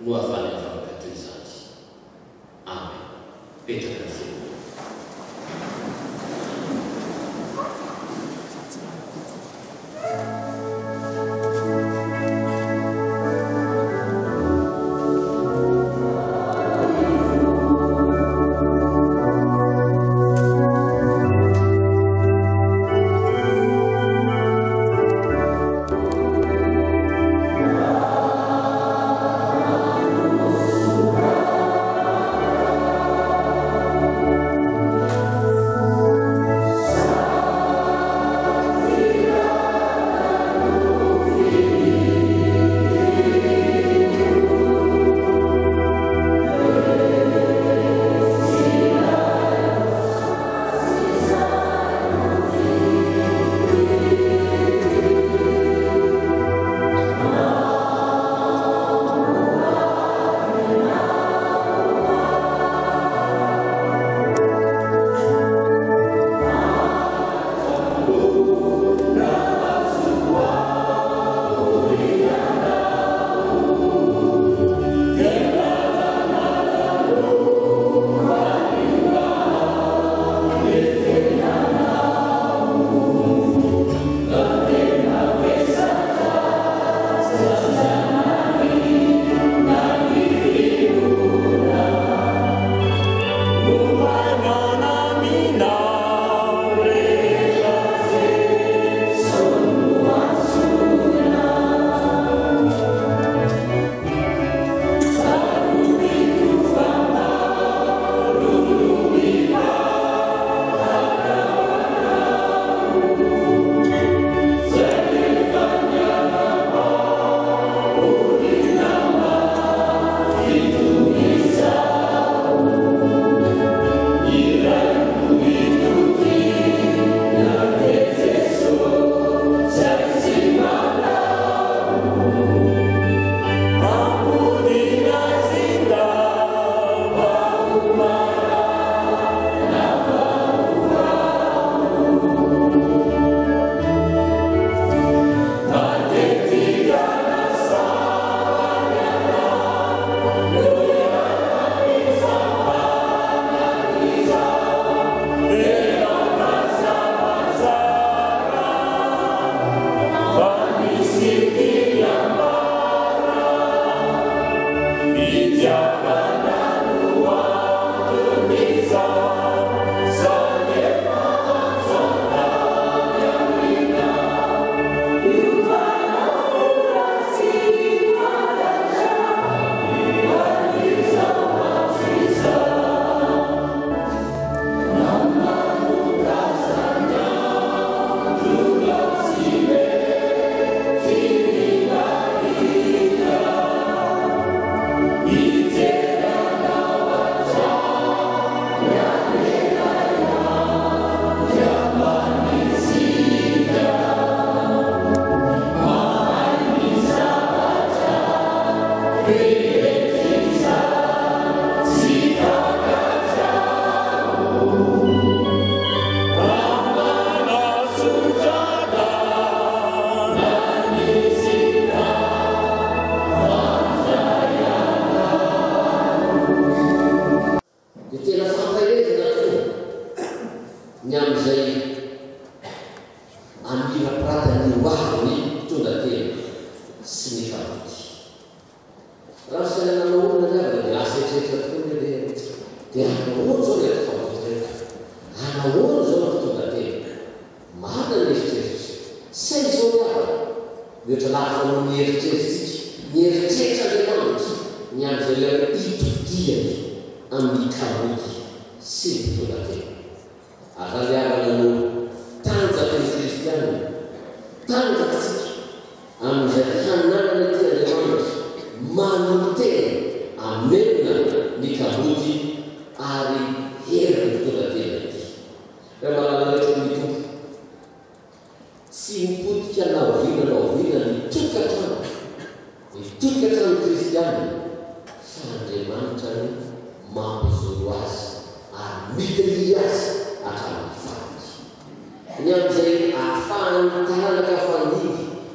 no afany afaka toy izany. Amen. Petraka ny feony.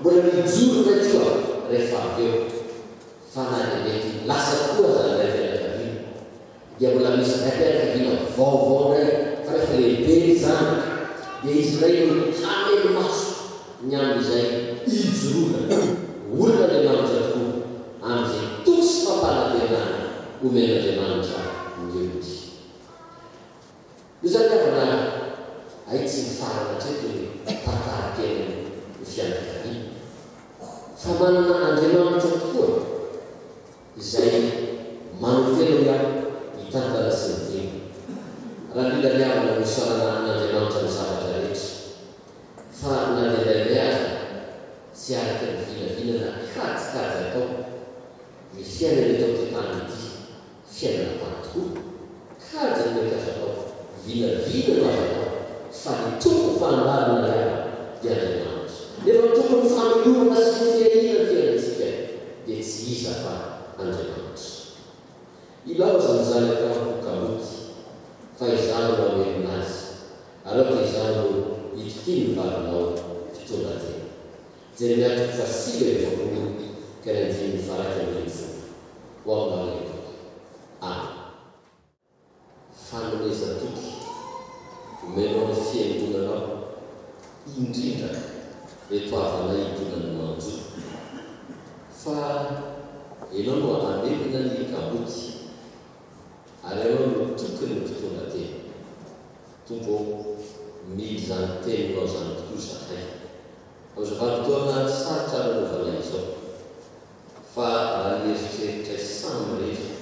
Mbola mijoro na tio rehefa avy eo fananany mety lasa koa zany ray fianakaviana dia mbola misy ray fianakaviana vaovao ray fa rehefa lehibe zany dia izy ray hamelo maso ny am'izay ijoroana olona Andriamanitra tokoa amin'izay tosy fampanantenana omen'Andriamanitra ngeoty. Io zany avana ay tsy mifarana treto ny tantarakely ny fianakaviana fa manana Andriamanitra tokoa izay manotelo ia hitantara sy ny teny raha milaliavana ny sarana an'Andriamanitra ny zavatra rehetra fa na lehilailay azy tsy araka ny vinavinana kajikajy atao ny fiainana eto am-tany ity fiainana tany tokoa kajy ny mety azo atao vinavinana azo atao fa ny tompo fandarana iava dia Andriamanitra nefa tompo ny famelorana sy ny fiainana fiainantsika dia tsy iza fa Andriamanitra. Ilaoza ny zany atao kamoty fa izano no amerinazy araka izano ititiny ny valinao fitonda tena Jeremia 4:20 ka ny andimy faraka amin'ny folo ho amin'nareo fanomeza toky omenao ny fiangonanao indrindra reto avana idonany manjo fa ianao no amelona ny kamoty ary anao no tokony ny fotoana tena tompo mily zany teninao zany tokoa zakay aozavantoana sarotra anaovana izao fa raha mieritreritra samy rehetra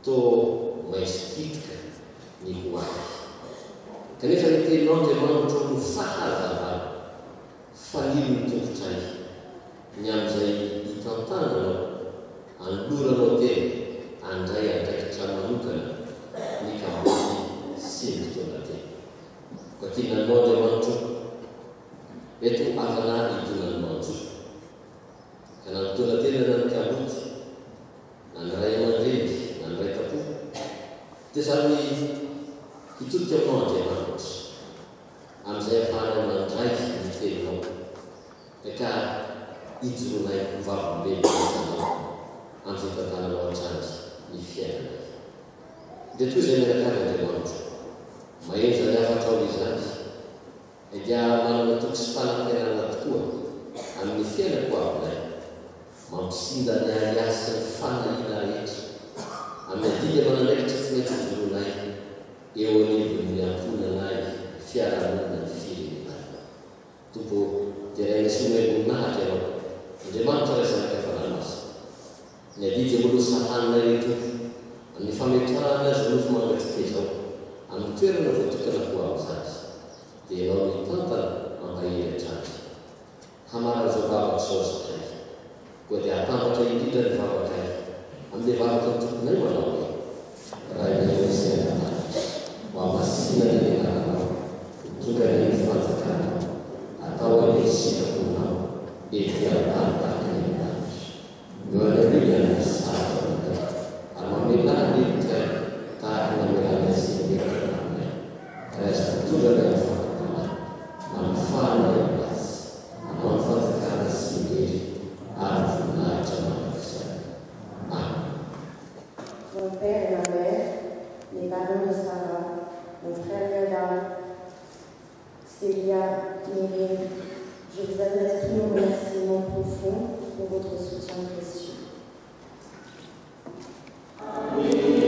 to maisy kitika ny hoahy kanefa ny teninao Andriamanitra no fahazavana fa ino ny tombotray ny amin'izay hitantananao anloranao tena andray andraikitra manokana ny kamoty sy ny fotoana tena ka tinanao Andriamanitra eto afana idonany manjo ka nanotona tena na ny kamoty na ny ray aman-dreny na ny ray tapo dia zany hitodika aminao Andriamanitra amin'izay afahanao mandray ny teninao ka ijoronay vavolombelonao amin'izay tantananao an-trany ny fiainana dia toy izay mirakary Andriamanitra mahenja ny afatra ao izany dia manana toky sy fanantenana tokoa amin'ny fiainako avinay mampisinda ny ariasy ny fanahina rehetra amin'ny adidy manandraikitra tsy mety ijoronay eo anivon'ny amponanay fiaramonina ny firenenay tompo dia ray nisy omengoninahatra ianao Andriamanitra raisaka fanamasa ny adidy molosa haninay reto amin'ny fametrahana azy nofo mangatrika izao amin'ny toerana voatokana ho amin'izany dia ianao ny tantana mampaheratra azy hamara zao vavaka zao zakay koa dia atambatra indrindra ny vavakay amin'ilay vavaka ny tomponay manao hoe raha inay misy anatany ho amasina ny lenaranao tonga ny fanjakanao atao any sikaponao efiarantantaka ny lanitra no anarigany safanaka ary mamelana netika tahaka namelana sy mekanamay raha tonga ny fakatana mamifana azy anao ny fanjakana sy mery ary voninahitra manakizany. Mon père et ma mère, les parents de Sarah, mon frère Léonard, Célia, Myriam, je vous adresse tous nos remerciements profonds pour votre soutien précieux. Amen.